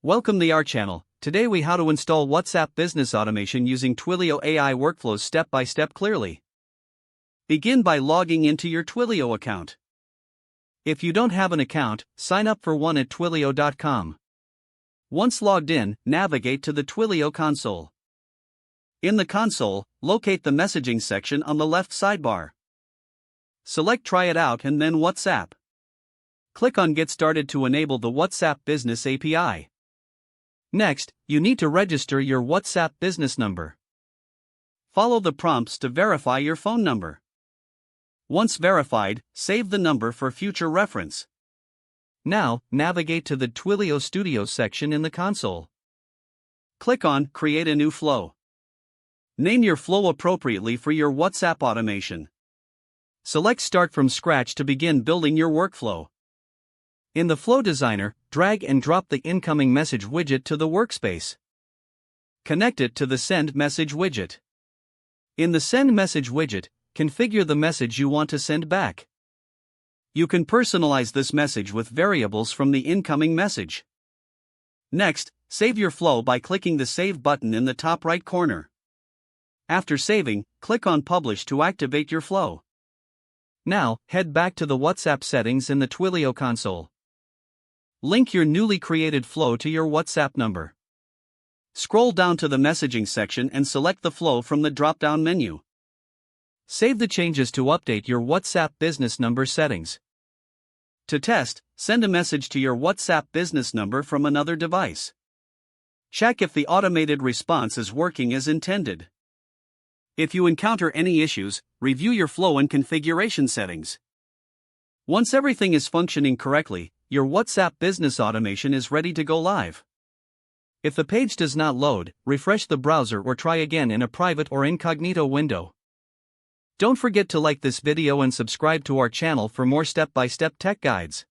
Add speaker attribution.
Speaker 1: Welcome to our channel. Today we how to install WhatsApp business automation using Twilio AI workflows step by step clearly. Begin by logging into your Twilio account. If you don't have an account, sign up for one at twilio.com. Once logged in, navigate to the Twilio console. In the console, locate the messaging section on the left sidebar. Select Try It Out and then WhatsApp. Click on Get Started to enable the WhatsApp Business API. Next, you need to register your WhatsApp business number. Follow the prompts to verify your phone number. Once verified, save the number for future reference. Now, navigate to the Twilio Studio section in the console. Click on Create a new flow. Name your flow appropriately for your WhatsApp automation. Select Start from Scratch to begin building your workflow. In the Flow Designer, drag and drop the incoming message widget to the workspace. Connect it to the Send Message widget. In the Send Message widget, configure the message you want to send back. You can personalize this message with variables from the incoming message. Next, save your flow by clicking the Save button in the top right corner. After saving, click on Publish to activate your flow. Now, head back to the WhatsApp settings in the Twilio console. Link your newly created flow to your WhatsApp number. Scroll down to the messaging section and select the flow from the drop-down menu. Save the changes to update your WhatsApp business number settings. To test, send a message to your WhatsApp business number from another device. Check if the automated response is working as intended. If you encounter any issues, review your flow and configuration settings. Once everything is functioning correctly, your WhatsApp business automation is ready to go live. If the page does not load, refresh the browser or try again in a private or incognito window. Don't forget to like this video and subscribe to our channel for more step-by-step tech guides.